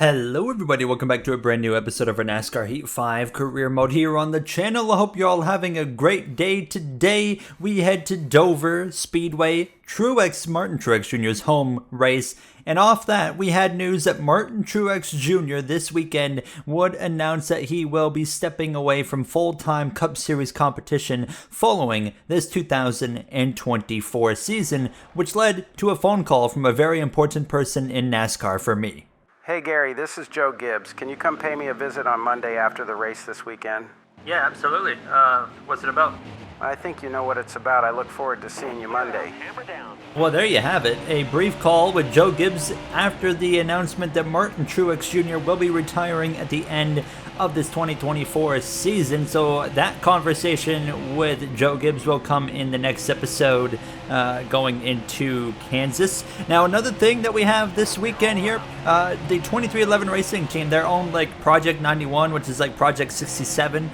Hello everybody, welcome back to a brand new episode of our NASCAR Heat 5 career mode here on the channel. I hope you're all having a great day. Today we head to Dover Speedway, Martin Truex Jr.'s home race. And off that, we had news that Martin Truex Jr. this weekend would announce that he will be stepping away from full-time Cup Series competition following this 2024 season, which led to a phone call from a very important person in NASCAR for me. Hey Gary, this is Joe Gibbs. Can you come pay me a visit on Monday after the race this weekend? Yeah, absolutely. What's it about? I think you know what it's about. I look forward to seeing you Monday. Well, there you have it. A brief call with Joe Gibbs after the announcement that Martin Truex Jr. will be retiring at the end of this 2024 season. So that conversation with Joe Gibbs will come in the next episode going into Kansas. Now, another thing that we have this weekend here, the 2311 Racing Team, their own like Project 91, which is like Project 67,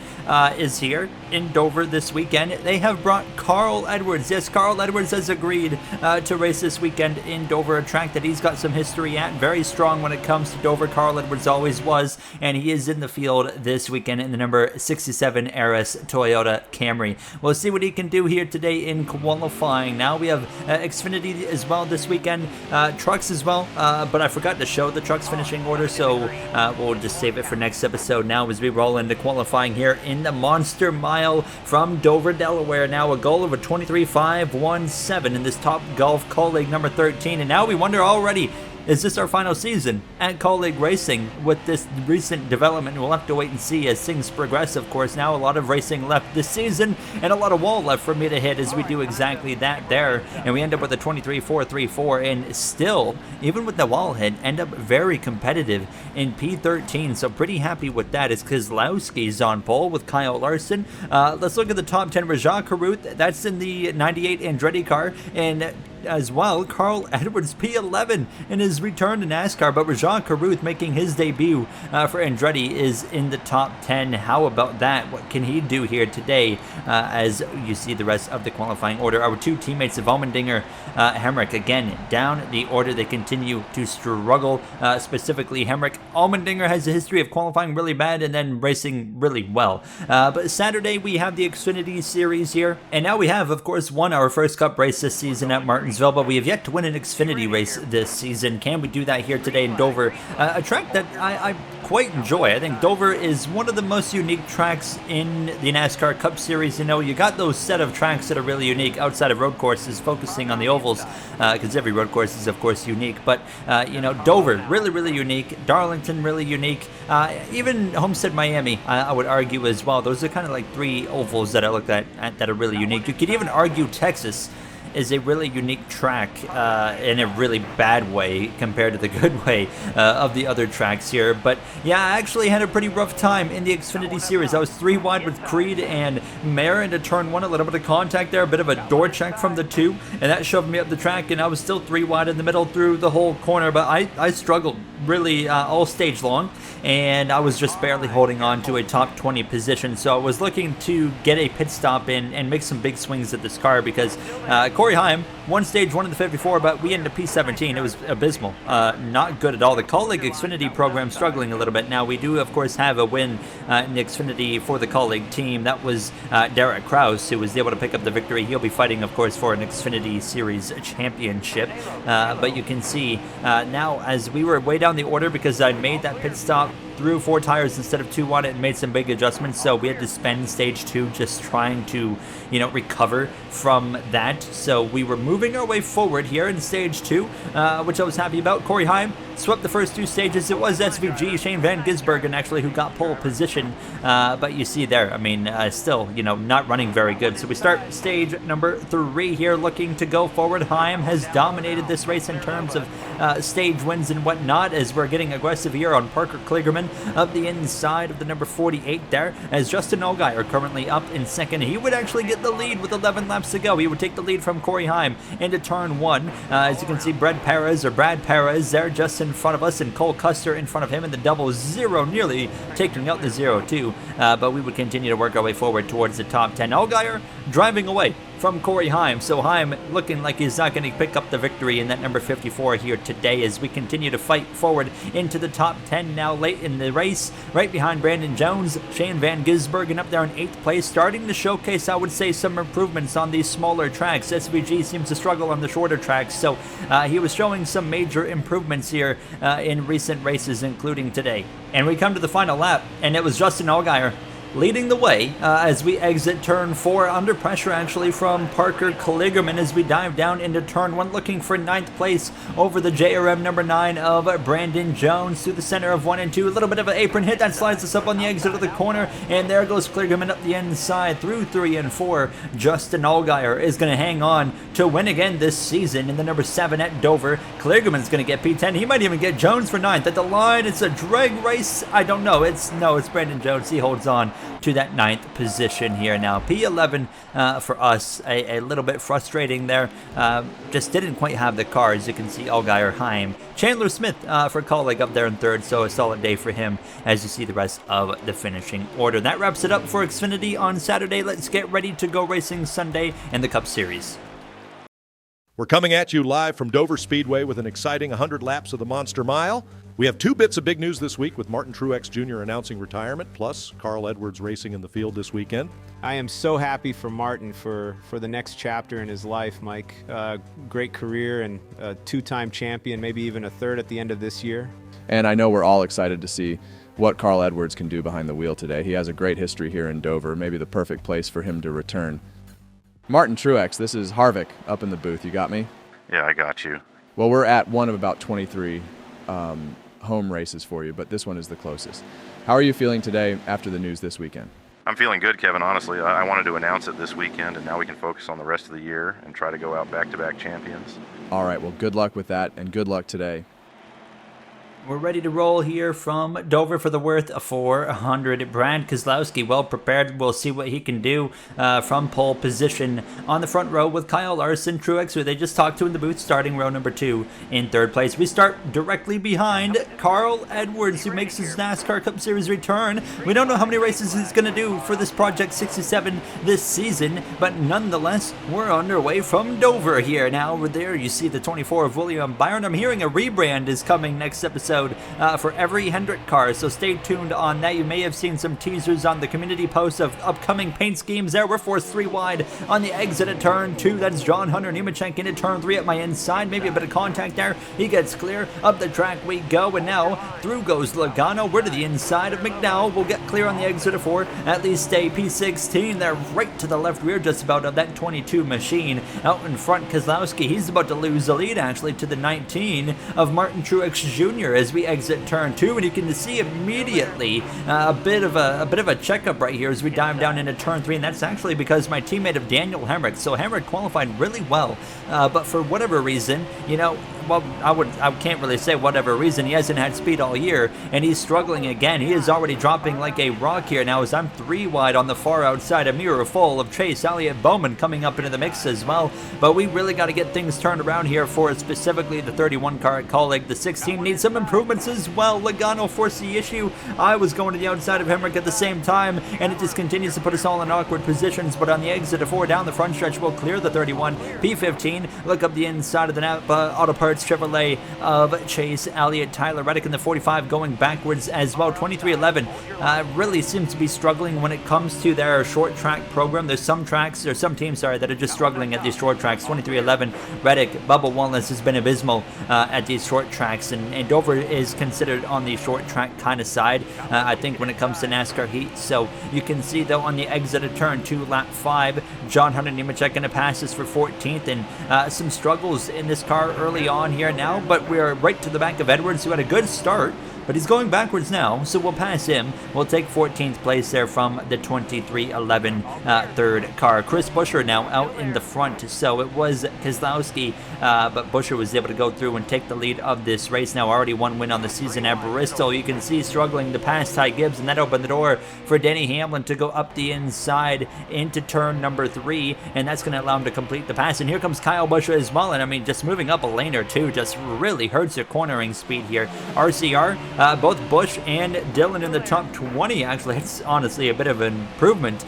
is here in Dover this weekend. They have brought Carl Edwards. Yes, Carl Edwards has agreed to race this weekend in Dover, a track that he's got some history at. Very strong when it comes to Dover. Carl Edwards always was, and he is in the field this weekend in the number 67 RS Toyota Camry. We'll see what he can do here today in qualifying. Now we have Xfinity as well this weekend, trucks as well, but I forgot to show the trucks finishing order, so we'll just save it for next episode now as we roll into qualifying here in the Monster Mile from Dover, Delaware. Now a goal of a 23.517 in this Top Golf Colleague number 13, and now we wonder already, is this our final season at Colleague Racing with this recent development? We'll have to wait and see as things progress, of course. Now a lot of racing left this season and a lot of wall left for me to hit as we do exactly that there. And we end up with a 23.434, and still, even with the wall hit, end up very competitive in P13. So pretty happy with that. It's Kozlowski's on pole with Kyle Larson. Let's look at the top 10. Rajah Caruth, that's in the 98 Andretti car, and as well, Carl Edwards P11 in his return to NASCAR, but Rajah Caruth making his debut for Andretti is in the top 10. How about that? What can he do here today as you see the rest of the qualifying order? Our two teammates of Allmendinger, Hemrick, again, down the order. They continue to struggle, specifically Hemrick. Allmendinger has a history of qualifying really bad and then racing really well. But Saturday we have the Xfinity Series here, and now we have, of course, won our first Cup race this season at Martinsville, but we have yet to win an Xfinity race this season. Can we do that here today in Dover? A track that I quite enjoy. I think Dover is one of the most unique tracks in the NASCAR Cup Series. You know, you got those set of tracks that are really unique outside of road courses, focusing on the ovals, because every road course is, of course, unique. But, you know, Dover, really, really unique. Darlington, really unique. Even Homestead, Miami, I would argue as well. Those are kind of like three ovals that I look at that are really unique. You could even argue Texas is a really unique track in a really bad way compared to the good way of the other tracks here. But yeah, I actually had a pretty rough time in the Xfinity Series. I was 3 wide with Creed and Mare into turn 1, a little bit of contact there, a bit of a door check from the 2, and that shoved me up the track, and I was still 3 wide in the middle through the whole corner. But I struggled really all stage long, and I was just barely holding on to a top 20 position. So I was looking to get a pit stop in and make some big swings at this car, because Corey Heim won stage 1 in the 54, but we ended up P17. It was abysmal. Not good at all. The Colleague Xfinity program struggling a little bit. Now, we do, of course, have a win in the Xfinity for the Colleague team. That was Derek Krause, who was able to pick up the victory. He'll be fighting, of course, for an Xfinity Series championship. But you can see now, as we were way down the order, because I made that pit stop, threw 4 tires instead of 2 on it, and made some big adjustments, so we had to spend stage 2 just trying to, you know, recover from that. So we were moving our way forward here in stage 2, which I was happy about. Corey Heim swept the first 2 stages. It was SVG, Shane Van Gisbergen, actually, who got pole position, but you see there, I mean, still, you know, not running very good. So we start stage number 3 here, looking to go forward. Heim has dominated this race in terms of stage wins and whatnot, as we're getting aggressive here on Parker Kligerman up the inside of the number 48 there, as Justin Allgaier currently up in second. He would actually get the lead with 11 laps to go. He would take the lead from Corey Heim into turn 1. As you can see, Brad Perez there just in front of us, and Cole Custer in front of him in the double zero, nearly taking out the 0-2. But we would continue to work our way forward towards the top 10. Allgaier driving away from Corey Heim. So Heim looking like he's not going to pick up the victory in that number 54 here today as we continue to fight forward into the top 10 now late in the race. Right behind Brandon Jones, Shane Van Gisbergen up there in 8th place, starting to showcase, I would say, some improvements on these smaller tracks. SVG seems to struggle on the shorter tracks, so he was showing some major improvements here in recent races, including today. And we come to the final lap, and it was Justin Allgaier leading the way as we exit turn 4, under pressure actually from Parker Kligerman as we dive down into turn 1, looking for 9th place over the JRM number 9 of Brandon Jones through the center of 1 and 2. A little bit of an apron hit that slides us up on the exit of the corner, and there goes Kligerman up the inside through 3 and 4. Justin Allgaier is going to hang on to win again this season in the number 7 at Dover. Kligerman's going to get P10. He might even get Jones for 9th. At the line, it's a drag race. I don't know. It's Brandon Jones. He holds on to that 9th position here now. P11 for us, a little bit frustrating there. Just didn't quite have the car, as you can see. Allgaier, Heim, Chandler Smith for colleague up there in 3rd, so a solid day for him as you see the rest of the finishing order. That wraps it up for Xfinity on Saturday. Let's get ready to go racing Sunday in the Cup Series. We're coming at you live from Dover Speedway with an exciting 100 laps of the Monster Mile. We have 2 bits of big news this week with Martin Truex Jr. announcing retirement, plus Carl Edwards racing in the field this weekend. I am so happy for Martin for the next chapter in his life, Mike. Great career and a 2-time champion, maybe even a 3rd at the end of this year. And I know we're all excited to see what Carl Edwards can do behind the wheel today. He has a great history here in Dover, maybe the perfect place for him to return. Martin Truex, this is Harvick up in the booth. You got me? Yeah, I got you. Well, we're at one of about 23 home races for you, but this one is the closest. How are you feeling today after the news this weekend? I'm feeling good, Kevin, honestly. I wanted to announce it this weekend, and now we can focus on the rest of the year and try to go out back-to-back champions. All right, well, good luck with that, and good luck today. We're ready to roll here from Dover for the worth of 400. Brad Keselowski, well prepared. We'll see what he can do from pole position on the front row with Kyle Larson, Truex, who they just talked to in the booth, starting row number 2 in 3rd place. We start directly behind Carl Edwards, who makes his NASCAR Cup Series return. We don't know how many races he's going to do for this Project 67 this season, but nonetheless, we're underway from Dover here. Now, there you see the 24 of William Byron. I'm hearing a rebrand is coming next episode for every Hendrick car, so stay tuned on that. You may have seen some teasers on the community posts of upcoming paint schemes there. We're forced 3 wide on the exit at turn 2. That's John Hunter Nemechek into turn 3 at my inside. Maybe a bit of contact there. He gets clear. Up the track we go, and now through goes Logano. We're to the inside of McDowell. We'll get clear on the exit of 4. At least a P16 there right to the left rear just about of that 22 machine. Out in front, Keselowski, he's about to lose the lead actually to the 19 of Martin Truex Jr. as we exit turn 2, and you can see immediately a bit of a checkup right here as we dive down into turn 3, and that's actually because my teammate of Daniel Hemrick. So Hemrick qualified really well, but for whatever reason, well, I can't really say whatever reason, he hasn't had speed all year, and he's struggling again. He is already dropping like a rock here now as I'm 3 wide on the far outside, a mirror full of Chase Elliott Bowman coming up into the mix as well. But we really got to get things turned around here for specifically the 31 car at Colleague. The 16 needs some improvements as well. Logano forced the issue. I was going to the outside of Hemrick at the same time, and it just continues to put us all in awkward positions. But on the exit of 4 down the front stretch, we'll clear the 31. P15, look up the inside of the Napa Auto Parts Chevrolet of Chase Elliott. Tyler Reddick in the 45 going backwards as well. 2311 really seems to be struggling when it comes to their short track program. There's some teams that are just struggling at these short tracks. 2311 Reddick, Bubba Wallace has been abysmal at these short tracks, and Dover is considered on the short track kind of side, I think, when it comes to NASCAR heat. So you can see, though, on the exit of turn 2, lap 5, John Hunter Nemechek going to pass us for 14th, and some struggles in this car early on here now, but we're right to the back of Edwards, who had a good start, but he's going backwards now, so we'll pass him. We'll take 14th place there from the 2311 third car. Chris Buescher now out in the front, so it was Keselowski, but Buescher was able to go through and take the lead of this race. Now already 1 win on the season at Bristol. You can see struggling to pass Ty Gibbs, and that opened the door for Denny Hamlin to go up the inside into turn number 3, and that's going to allow him to complete the pass. And here comes Kyle Buescher as well, and I mean, just moving up a lane or two just really hurts your cornering speed here. RCR, both Busch and Dillon in the top 20, actually. It's honestly a bit of an improvement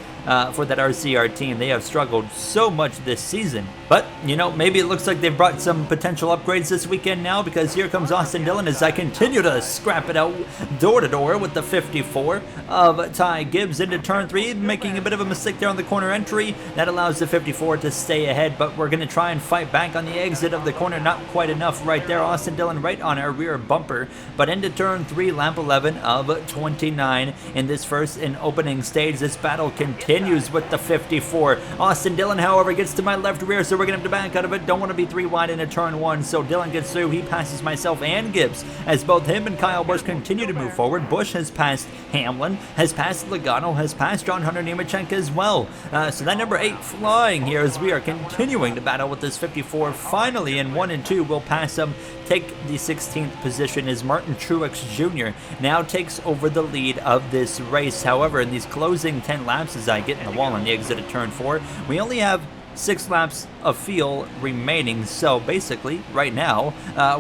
for that RCR team. They have struggled so much this season. But, maybe it looks like they've brought some potential upgrades this weekend now, because here comes Austin Dillon as I continue to scrap it out door to door with the 54 of Ty Gibbs into turn 3, making a bit of a mistake there on the corner entry. That allows the 54 to stay ahead, but we're going to try and fight back on the exit of the corner. Not quite enough right there. Austin Dillon right on our rear bumper, but into turn 3, lap 11 of 29 in this first and opening stage. This battle continues with the 54. Austin Dillon, however, gets to my left rear, so we're going to have to back out of it. Don't want to be 3 wide into turn 1, so Dillon gets through. He passes myself and Gibbs as both him and Kyle Busch continue to move forward. Busch has passed Hamlin, has passed Logano, has passed John Hunter Nemechek as well. So that number 8 flying here as we are continuing to battle with this 54. Finally, in 1 and 2, we'll pass him, take the 16th position as Martin Truex Jr. now takes over the lead of this race. However, in these closing 10 laps, as I get in the wall on the exit of turn 4, we only have 6 laps of fuel remaining. So basically, right now,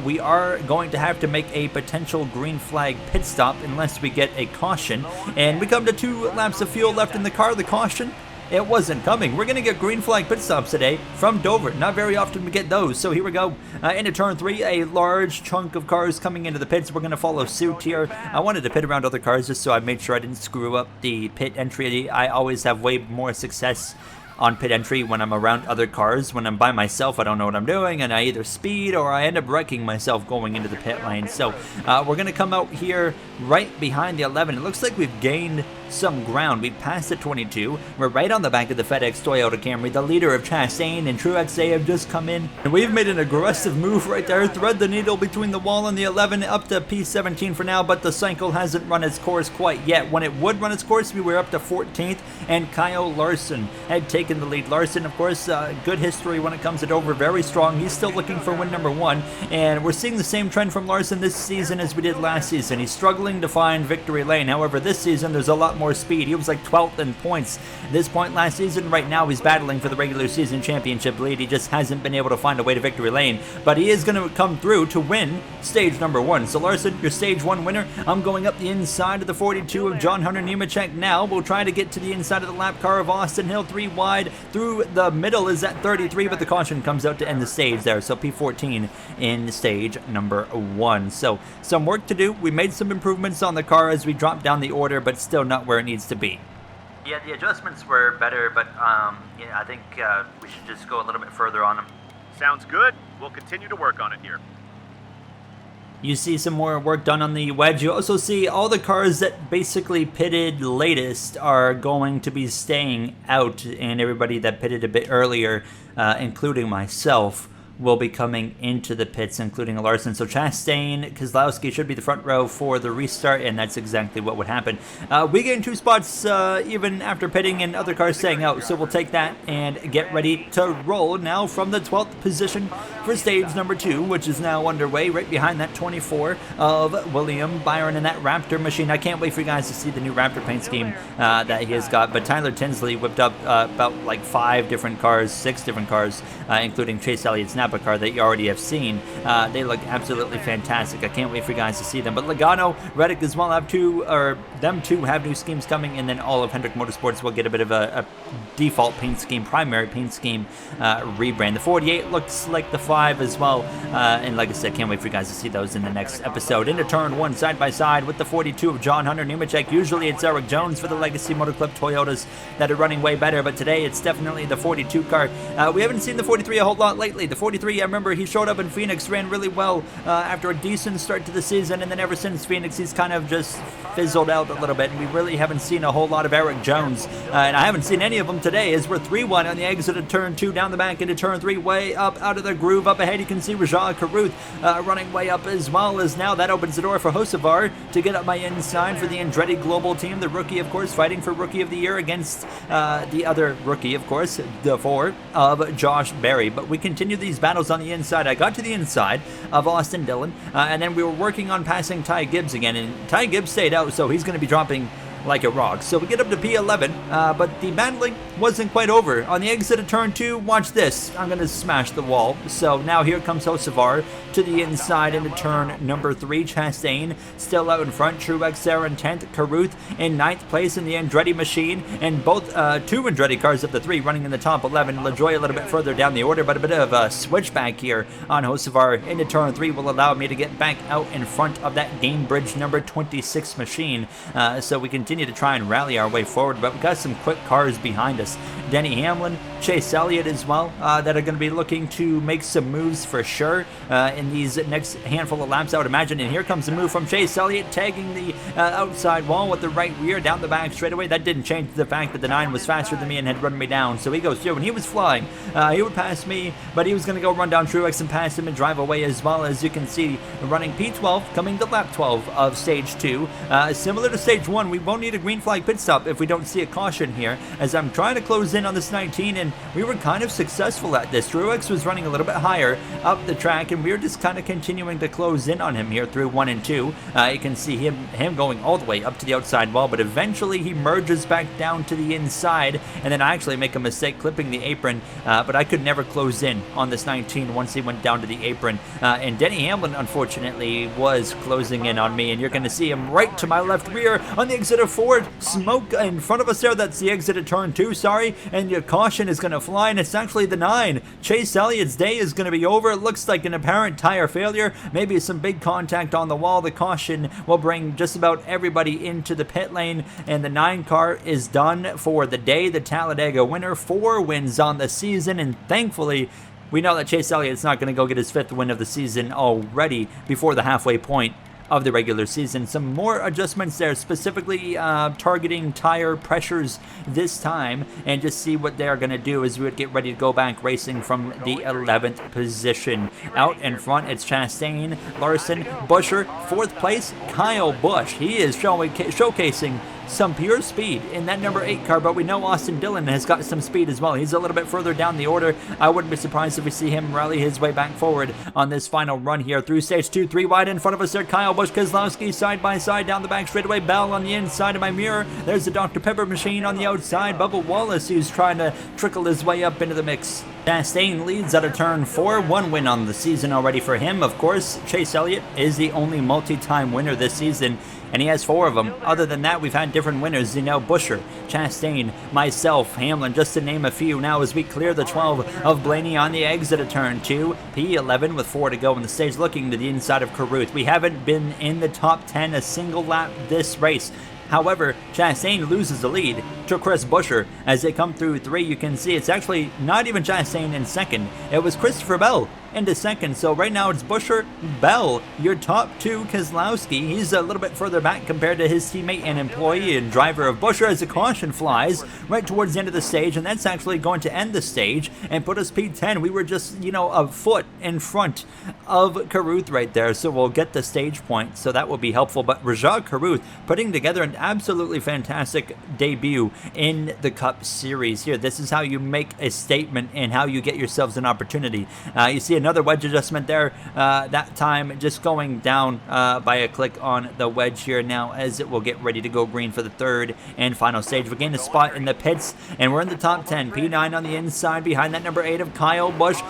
we are going to have to make a potential green flag pit stop unless we get a caution. And we come to 2 laps of fuel left in the car. The caution, it wasn't coming. We're going to get green flag pit stops today from Dover. Not very often we get those. So here we go. Into turn 3, a large chunk of cars coming into the pits. We're going to follow suit here. I wanted to pit around other cars just so I made sure I didn't screw up the pit entry. I always have way more success on pit entry when I'm around other cars. When I'm by myself, I don't know what I'm doing, and I either speed or I end up wrecking myself going into the pit lane. So we're going to come out here right behind the 11. It looks like we've gained some ground. We passed the 22. We're right on the back of the FedEx Toyota Camry. The leader of Chastain and Truex Jr have just come in, and we've made an aggressive move right there. Thread the needle between the wall and the 11 up to P17 for now, but the cycle hasn't run its course quite yet. When it would run its course, we were up to 14th, and Kyle Larson had taken the lead. Larson, of course, good history when it comes to Dover, very strong. He's still looking for win number 1, and we're seeing the same trend from Larson this season as we did last season. He's struggling to find victory lane. However, this season there's a lot more speed. He was like 12th in points at this point last season. Right now he's battling for the regular season championship lead. He just hasn't been able to find a way to victory lane, but he is going to come through to win stage number 1. So Larson, your stage 1 winner. I'm going up the inside of the 42 of John Hunter Nemechek now. We'll try to get to the inside of the lap car of Austin Hill. 3 wide through the middle is at 33, but the caution comes out to end the stage there. So P14 in stage number 1. So some work to do. We made some improvements on the car as we dropped down the order, but still not where it needs to be. Yeah, the adjustments were better, but I think we should just go a little bit further on them. Sounds good. We'll continue to work on it here. You see some more work done on the wedge. You also see all the cars that basically pitted latest are going to be staying out, and everybody that pitted a bit earlier, including myself, will be coming into the pits, including Larson. So Chastain, Keselowski should be the front row for the restart, and that's exactly what would happen. We gained 2 spots even after pitting and other cars staying out, so we'll take that and get ready to roll now from the 12th position for stage number 2, which is now underway right behind that 24 of William Byron and that Raptor machine. I can't wait for you guys to see the new Raptor paint scheme that he has got, but Tyler Tinsley whipped up about like 5 different cars, 6 different cars, including Chase Elliott's Napa car that you already have seen. They look absolutely fantastic. I can't wait for you guys to see them. But Logano, Reddick as well have them two have new schemes coming, and then all of Hendrick Motorsports will get a bit of a default paint scheme, primary paint scheme rebrand. The 48 looks like the 5 as well, and like I said, can't wait for you guys to see those in the next episode. Into turn 1 side by side with the 42 of John Hunter Nemechek. Usually it's Eric Jones for the Legacy Motor Club Toyotas that are running way better, but today it's definitely the 42 car. We haven't seen the 43 a whole lot lately. The 43, I remember he showed up in Phoenix, ran really well after a decent start to the season, and then ever since Phoenix he's kind of just fizzled out a little bit, and we really haven't seen a whole lot of Eric Jones, and I haven't seen any of them today as we're 3-1 on the exit of turn 2, down the back into turn 3, way up out of the groove. Up ahead you can see Rajah Caruth running way up, as well as now that opens the door for Hocevar to get up my inside for the Andretti Global team. The rookie, of course, fighting for Rookie of the Year against the other rookie, of course, the 4 of Josh Berry. But we continue these battles on the inside. I got to the inside of Austin Dillon, and then we were working on passing Ty Gibbs again, and Ty Gibbs stayed out, so he's going to be dropping like a rock. So we get up to P11, but the battling wasn't quite over. On the exit of turn 2, watch this. I'm going to smash the wall. So now here comes Hocevar to the inside into turn number 3. Chastain still out in front. Truex there in 10th. Carruth in 9th place in the Andretti machine. And both 2 Andretti cars of the 3 running in the top 11. LaJoie a little bit further down the order, but a bit of a switchback here on Hocevar into turn 3 will allow me to get back out in front of that Game Bridge number 26 machine. So we continue to try and rally our way forward, but we've got some quick cars behind us. Denny Hamlin, Chase Elliott as well, that are going to be looking to make some moves for sure in these next handful of laps, I would imagine. And here comes a move from Chase Elliott, tagging the outside wall with the right rear down the back straightaway. That didn't change the fact that the 9 was faster than me and had run me down. So he goes through, and he was flying. He would pass me, but he was going to go run down Truex and pass him and drive away as well. As you can see, running P12, coming to lap 12 of stage 2. Similar to stage 1, we won't need a green flag pit stop if we don't see a caution here, as I'm trying to close in on this 19, and we were kind of successful at this. Truex was running a little bit higher up the track, and we were just kind of continuing to close in on him here through 1 and 2. You can see him going all the way up to the outside wall, but eventually he merges back down to the inside, and then I actually make a mistake clipping the apron, but I could never close in on this 19 once he went down to the apron. And Denny Hamlin, unfortunately, was closing in on me, and you're going to see him right to my left rear on the exit of Ford. Smoke in front of us there. That's the exit of turn 2, sorry, and your caution is going to fly, and it's actually the 9. Chase Elliott's day is going to be over. It looks like an apparent tire failure, maybe some big contact on the wall. The caution will bring just about everybody into the pit lane, and the 9 car is done for the day. The Talladega winner, 4 wins on the season, and thankfully we know that Chase Elliott's not going to go get his 5th win of the season already before the halfway point of the regular season. Some more adjustments there, specifically targeting tire pressures this time, and just see what they're going to do as we would get ready to go back racing from the 11th position. Out in front, it's Chastain, Larson, Buescher, 4th place, Kyle Busch. He is showcasing some pure speed in that number 8 car, but we know Austin Dillon has got some speed as well. He's a little bit further down the order. I wouldn't be surprised if we see him rally his way back forward on this final run here through stage 2. 3 wide in front of us there, Kyle Busch, Keselowski side by side down the back straightaway. Bell on the inside of my mirror. There's the Dr. Pepper machine on the outside. Bubba Wallace, who's trying to trickle his way up into the mix. Chastain leads out of turn 4. 1 win on the season already for him. Of course, Chase Elliott is the only multi-time winner this season, and he has 4 of them. Other than that, we've had different winners. You know, Buescher, Chastain, myself, Hamlin, just to name a few. Now as we clear the 12 of Blaney on the exit of turn 2. P11 with 4 to go in the stage, looking to the inside of Carruth. We haven't been in the top 10 a single lap this race. However, Chastain loses the lead to Chris Buescher. As they come through 3, you can see it's actually not even Chastain in second. It was Christopher Bell into second. So right now it's Buescher, Bell, your top 2. Keselowski, he's a little bit further back compared to his teammate and employee and driver of Buescher, as the caution flies right towards the end of the stage, and that's actually going to end the stage and put us P10. We were just, a foot in front of Carruth right there, so we'll get the stage point, so that will be helpful. But Rajah Carruth putting together an absolutely fantastic debut in the Cup Series here. This is how you make a statement and how you get yourselves an opportunity. You see another wedge adjustment there, that time just going down by a click on the wedge here now, as it will get ready to go green for the 3rd and final stage. We gain a spot in the pits, and we're in the top 10. P9 on the inside behind that number 8 of Kyle Busch.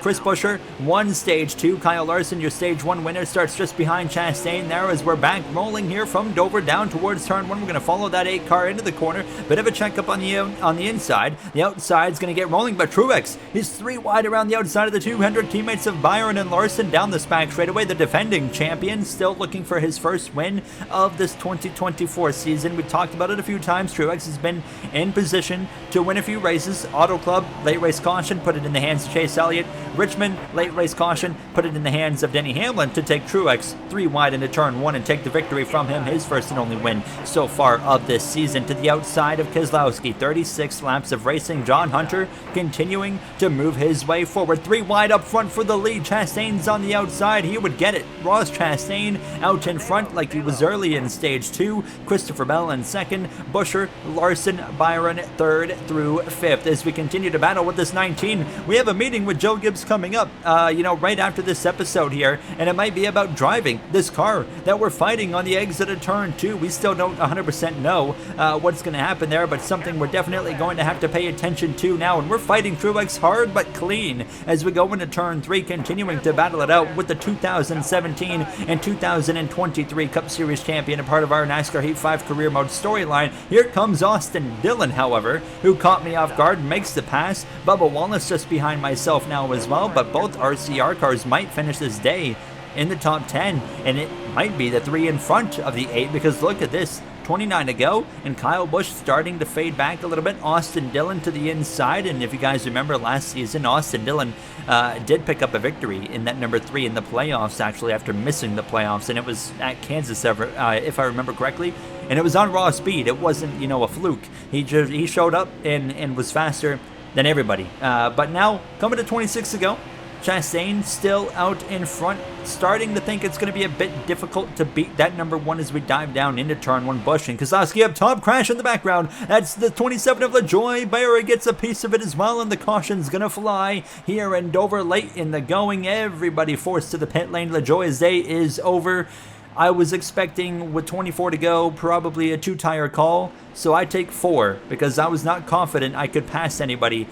Chris Buescher won stage 2. Kyle Larson, your stage 1 winner, starts just behind Chastain there, as we're back rolling here from Dover down towards turn 1. We're going to follow that 8 car into the corner. Bit of a checkup on the inside. The outside's going to get rolling, but Truex is 3 wide around the outside of the 200. Teammates of Byron and Larson down the back straightaway. The defending champion still looking for his first win of this 2024 season. We talked about it a few times. Truex has been in position to win a few races. Auto Club, late race caution, put it in the hands of Chase Elliott. Richmond, late race caution, put it in the hands of Denny Hamlin to take Truex 3 wide into turn 1 and take the victory from him, his first and only win so far of this season. To the outside of Keselowski, 36 laps of racing. John Hunter continuing to move his way forward. 3 wide up front for the lead. Chastain's on the outside. He would get it. Ross Chastain out in front like he was early in stage 2. Christopher Bell in second. Busher, Larson, Byron third through fifth. As we continue to battle with this 19, we have a meeting with Joe Gibbs coming up, right after this episode here, and it might be about driving this car that we're fighting on the exit of turn 2. We still don't 100% know what's going to happen there, but something we're definitely going to have to pay attention to now, and we're fighting Truex hard but clean as we go into turn 3, continuing to battle it out with the 2017 and 2023 Cup Series champion, a part of our NASCAR Heat 5 career mode storyline. Here comes Austin Dillon, however, who caught me off guard, makes the pass. Bubba Wallace just behind myself now as well, but both RCR cars might finish this day in the top 10, and it might be the 3 in front of the 8, because look at this, 29 to go, and Kyle Busch starting to fade back a little bit. Austin Dillon to the inside, and if you guys remember last season, Austin Dillon did pick up a victory in that number 3 in the playoffs, actually, after missing the playoffs, and it was at Kansas, if I remember correctly, and it was on raw speed. It wasn't, a fluke. He showed up and was faster than everybody. But now, coming to 26 to go, Chastain still out in front, starting to think it's going to be a bit difficult to beat that number 1 as we dive down into turn 1. Busch and Keselowski up top, crash in the background. That's the 27 of LaJoie. Barry gets a piece of it as well, and the caution's going to fly here in Dover late in the going. Everybody forced to the pit lane. LaJoie's day is over. I was expecting, with 24 to go, probably a 2-tire call, so I take 4 because I was not confident I could pass anybody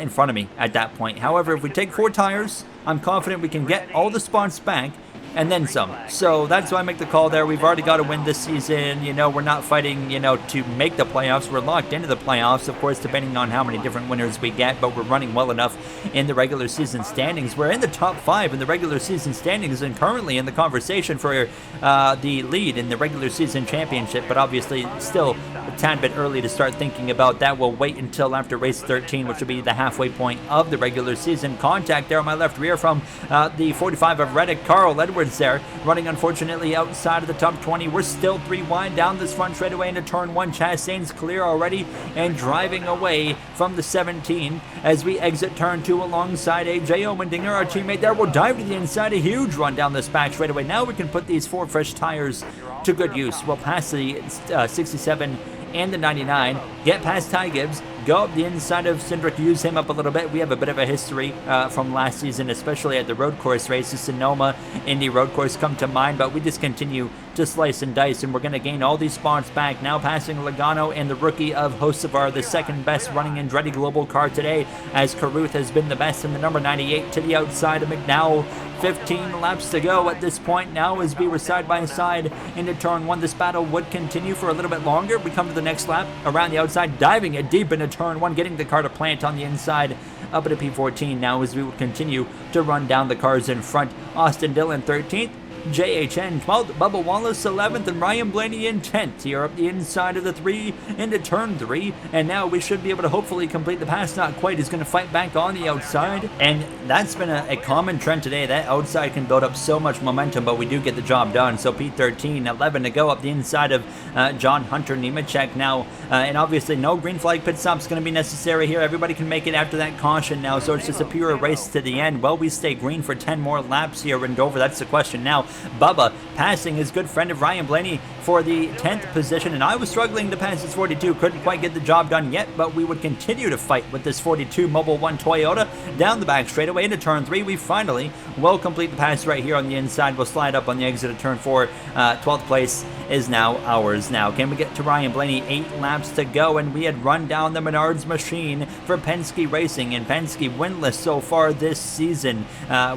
in front of me at that point. However, if we take 4 tires, I'm confident we can get all the spots back and then some. So that's why I make the call there. We've already got to win this season. We're not fighting, to make the playoffs. We're locked into the playoffs, of course, depending on how many different winners we get, but we're running well enough in the regular season standings. We're in the top 5 in the regular season standings and currently in the conversation for the lead in the regular season championship, but obviously still a tad bit early to start thinking about that. We'll wait until after race 13, which will be the halfway point of the regular season. Contact there on my left rear from the 45 of Reddick. Carl Edwards there, running unfortunately outside of the top 20. We're still 3 wide down this front straightaway into turn 1. Chastain's clear already and driving away from the 17 as we exit turn 2 alongside AJ Omendinger, our teammate there. We'll dive to the inside, a huge run down this back straightaway. Now we can put these 4 fresh tires to good use. We'll pass the 67 and the 99, get past Ty Gibbs, go up the inside of Cindric, use him up a little bit. We have a bit of a history from last season, especially at the road course races. Sonoma Indy road course come to mind, but we just continue to slice and dice, and we're going to gain all these spots back. Now passing Logano and the rookie of Hocevar, the second best running Andretti Global car today, as Caruth has been the best in the number 98 to the outside of McDowell. 15 laps to go at this point now as we were side by side into turn 1. This battle would continue for a little bit longer. We come to the next lap around the outside, diving it deep into turn 1, getting the car to plant on the inside up at a P14 now as we will continue to run down the cars in front. Austin Dillon 13th, JHN 12th, Bubba Wallace 11th, and Ryan Blaney in 10th. Here up the inside of the 3 into turn 3, and now we should be able to hopefully complete the pass. Not quite. He's going to fight back on the outside, and that's been a common trend today. That outside can build up so much momentum, but we do get the job done. So P13, 11 to go up the inside of John Hunter Nemechek now, and obviously no green flag pit stop's going to be necessary here. Everybody can make it after that caution now, so it's just a pure race to the end. Will we stay green for 10 more laps here in Dover? That's the question now. Bubba passing his good friend of Ryan Blaney for the 10th position, and I was struggling to pass his 42. Couldn't quite get the job done yet, but we would continue to fight with this 42 Mobil 1 Toyota down the back straightaway into turn 3. We finally will complete the pass right here on the inside. We'll slide up on the exit of turn 4. 12th place is now ours. Now, can we get to Ryan Blaney? 8 laps to go, and we had run down the Menards machine for Penske Racing, and Penske winless so far this season.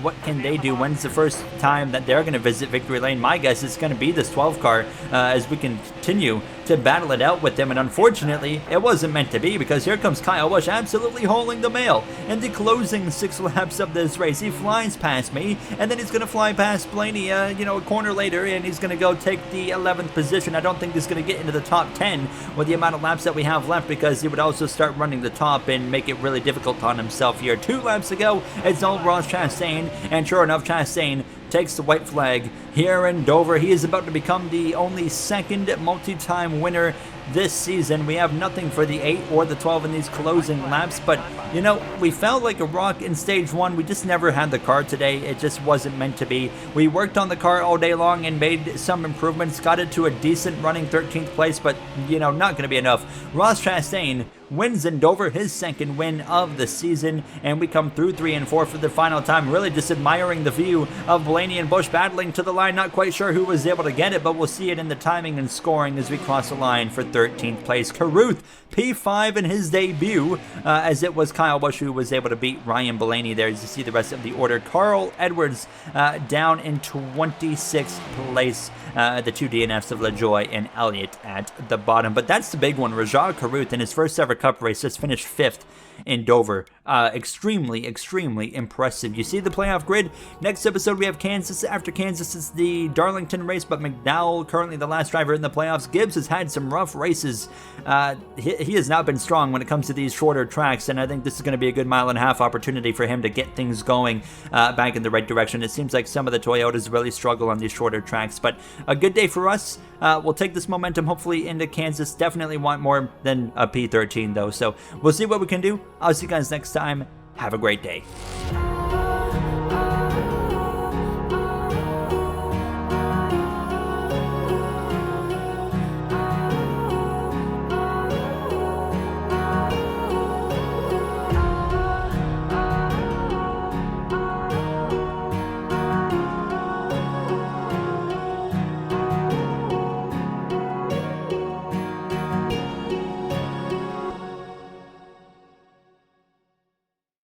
What can they do? When's the first time that they're going to visit victory lane? My guess is going to be this 12 car as we continue to battle it out with them, and unfortunately it wasn't meant to be, because here comes Kyle Busch absolutely hauling the mail in the closing 6 laps of this race. He flies past me, and then he's going to fly past Blaney a corner later, and he's going to go take the 11th position. I don't think he's going to get into the top 10 with the amount of laps that we have left, because he would also start running the top and make it really difficult on himself here. 2 laps to go. It's all Ross Chastain, and sure enough, Chastain takes the white flag here in Dover. He is about to become the only second multi-time winner this season. We have nothing for the 8 or the 12 in these closing laps, but you know, we felt like a rock in stage 1. We just never had the car today. It just wasn't meant to be. We worked on the car all day long and made some improvements, got it to a decent running 13th place, but you know, not going to be enough. Ross Chastain wins in Dover, his second win of the season, and we come through 3 and 4 for the final time. Really just admiring the view of Blaney and Busch battling to the line. Not quite sure who was able to get it, but we'll see it in the timing and scoring as we cross the line for 13th place. Carruth, P5 in his debut, as it was Kyle Busch who was able to beat Ryan Blaney there. As you see the rest of the order, Carl Edwards down in 26th place. The 2 DNFs of LaJoie and Elliott at the bottom. But that's the big one. Rajah Carruth in his first ever Cup race just finished 5th in Dover. Extremely impressive. You see the playoff grid. Next episode we have Kansas. After Kansas is the Darlington race, but McDowell currently the last driver in the playoffs. Gibbs has had some rough races. He has not been strong when it comes to these shorter tracks, and I think this is going to be a good 1.5 mile opportunity for him to get things going back in the right direction. It seems like some of the Toyotas really struggle on these shorter tracks, but a good day for us. We'll take this momentum hopefully into Kansas. Definitely want more than a P13 though, so we'll see what we can do. I'll see you guys next time. Have a great day.